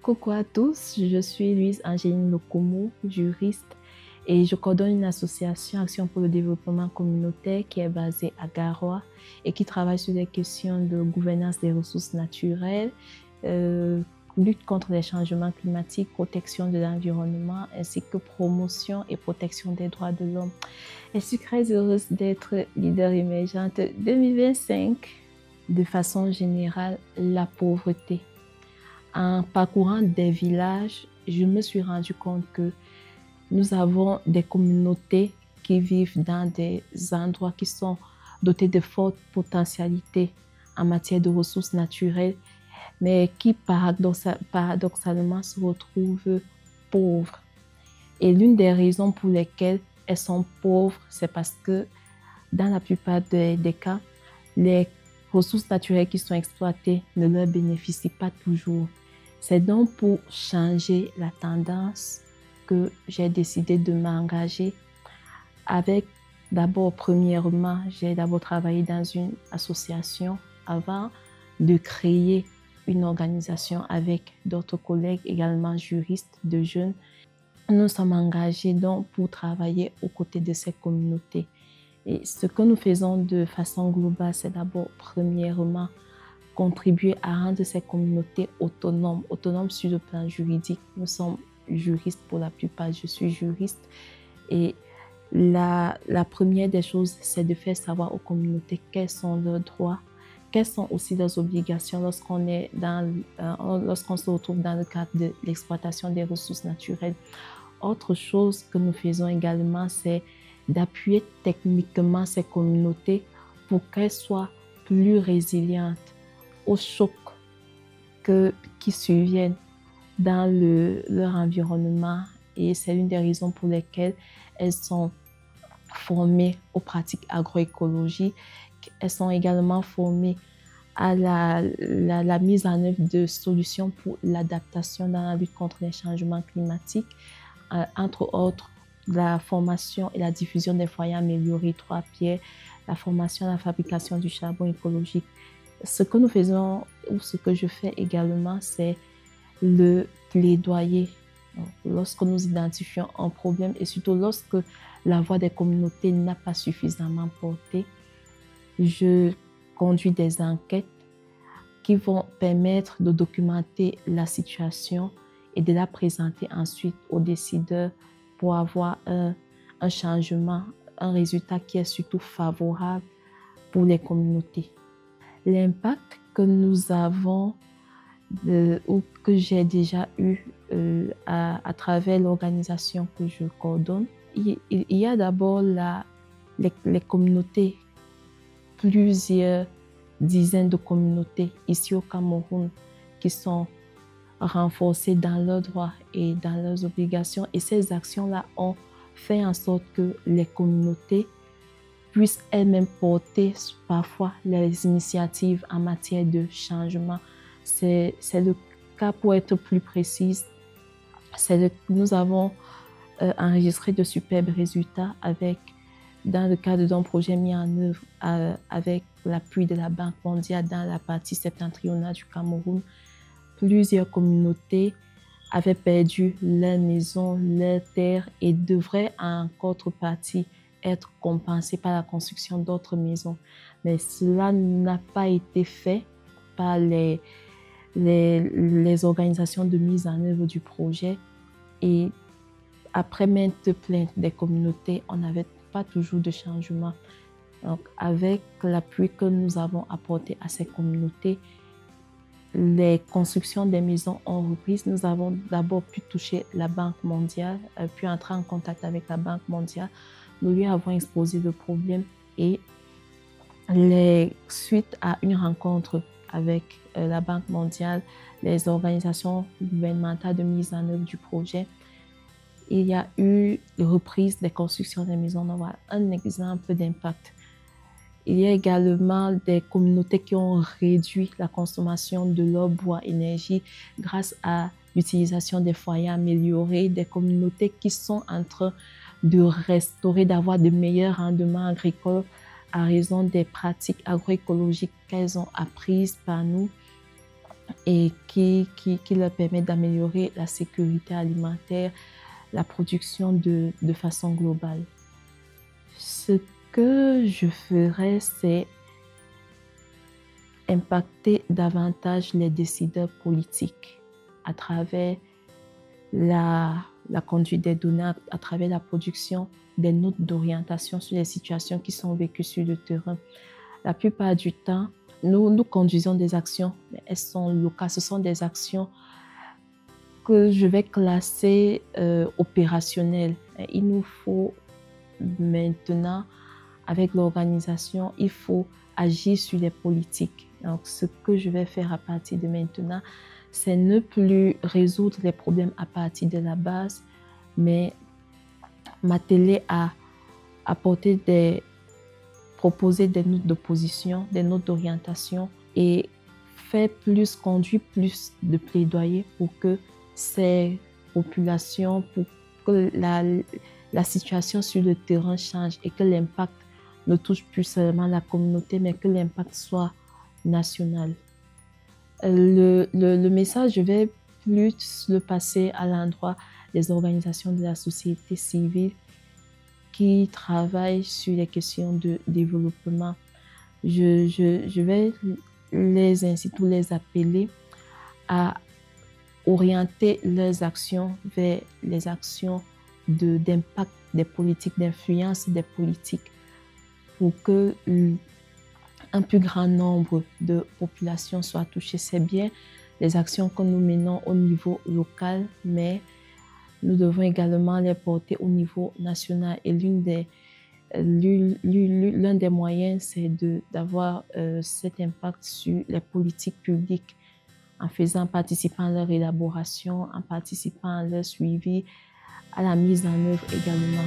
Coucou à tous, je suis Louise Angéline Lokomo, juriste, et je coordonne une association Action pour le développement communautaire qui est basée à Garoua et qui travaille sur des questions de gouvernance des ressources naturelles, lutte contre les changements climatiques, protection de l'environnement, ainsi que promotion et protection des droits de l'homme. Je suis très heureuse d'être leader émergente 2025. De façon générale, la pauvreté. En parcourant des villages, je me suis rendu compte que nous avons des communautés qui vivent dans des endroits qui sont dotés de fortes potentialités en matière de ressources naturelles, mais qui paradoxalement se retrouvent pauvres. Et l'une des raisons pour lesquelles elles sont pauvres, c'est parce que dans la plupart des cas, les ressources naturelles qui sont exploitées ne leur bénéficient pas toujours. C'est donc pour changer la tendance que j'ai décidé de m'engager avec premièrement, j'ai d'abord travaillé dans une association avant de créer une organisation avec d'autres collègues également juristes de jeunes. Nous sommes engagés donc pour travailler aux côtés de ces communautés. Et ce que nous faisons de façon globale, c'est d'abord premièrement contribuer à rendre ces communautés autonomes sur le plan juridique. Nous sommes juristes pour la plupart, je suis juriste. Et la première des choses, c'est de faire savoir aux communautés quels sont leurs droits, quelles sont aussi leurs obligations lorsqu'on se retrouve dans le cadre de l'exploitation des ressources naturelles. Autre chose que nous faisons également, c'est d'appuyer techniquement ces communautés pour qu'elles soient plus résilientes aux chocs qui surviennent dans leur environnement. Et c'est l'une des raisons pour lesquelles elles sont formées aux pratiques agroécologiques. Elles sont également formées à la mise en œuvre de solutions pour l'adaptation dans la lutte contre les changements climatiques, entre autres la formation et la diffusion des foyers améliorés 3 pierres, la formation à la fabrication du charbon écologique. Ce que nous faisons, ou ce que je fais également, c'est le plaidoyer. Lorsque nous identifions un problème et surtout lorsque la voix des communautés n'a pas suffisamment porté, je conduis des enquêtes qui vont permettre de documenter la situation et de la présenter ensuite aux décideurs pour avoir un changement, un résultat qui est surtout favorable pour les communautés. L'impact que nous avons ou que j'ai déjà eu à travers l'organisation que je coordonne, il y a d'abord les communautés, plusieurs dizaines de communautés ici au Cameroun qui sont renforcées dans leurs droits et dans leurs obligations. Et ces actions-là ont fait en sorte que les communautés puissent elles-mêmes porter parfois les initiatives en matière de changement. C'est le cas, pour être plus précise, nous avons enregistré de superbes résultats dans le cadre d'un projet mis en œuvre avec l'appui de la Banque mondiale dans la partie septentrionale du Cameroun. Plusieurs communautés avaient perdu leur maison, leur terre et devraient en contrepartie être compensées par la construction d'autres maisons. Mais cela n'a pas été fait par les organisations de mise en œuvre du projet. Et après maintes plaintes des communautés, on n'avait pas toujours de changement. Donc, avec l'appui que nous avons apporté à ces communautés, les constructions des maisons ont repris. Nous avons d'abord pu toucher la Banque mondiale, puis entrer en contact avec la Banque mondiale. Nous lui avons exposé le problème et suite à une rencontre avec la Banque mondiale, les organisations gouvernementales de mise en œuvre du projet, il y a eu reprise des constructions des maisons. On voit un exemple d'impact. Il y a également des communautés qui ont réduit la consommation de leur bois énergie grâce à l'utilisation des foyers améliorés, des communautés qui sont en train de restaurer, d'avoir de meilleurs rendements agricoles à raison des pratiques agroécologiques qu'elles ont apprises par nous. et qui leur permet d'améliorer la sécurité alimentaire, la production de façon globale. Ce que je ferais, c'est impacter davantage les décideurs politiques à travers la conduite des données, à travers la production des notes d'orientation sur les situations qui sont vécues sur le terrain. La plupart du temps, nous conduisons des actions, mais elles sont locales. Ce sont des actions que je vais classer opérationnelles. Il nous faut maintenant, avec l'organisation, il faut agir sur les politiques. Donc, ce que je vais faire à partir de maintenant, c'est ne plus résoudre les problèmes à partir de la base, mais m'atteler à proposer des notes d'opposition, des notes d'orientation et conduire plus de plaidoyer pour que ces populations, pour que la situation sur le terrain change et que l'impact ne touche plus seulement la communauté, mais que l'impact soit national. Le message, je vais plus le passer à l'endroit des organisations de la société civile qui travaillent sur les questions de développement. Je vais les inciter ou les appeler à orienter leurs actions vers les actions d'impact des politiques, d'influence des politiques, pour que un plus grand nombre de populations soient touchées. C'est bien les actions que nous menons au niveau local, mais nous devons également les porter au niveau national. Et l'un des moyens, c'est d'avoir cet impact sur les politiques publiques en participant à leur élaboration, en participant à leur suivi, à la mise en œuvre également.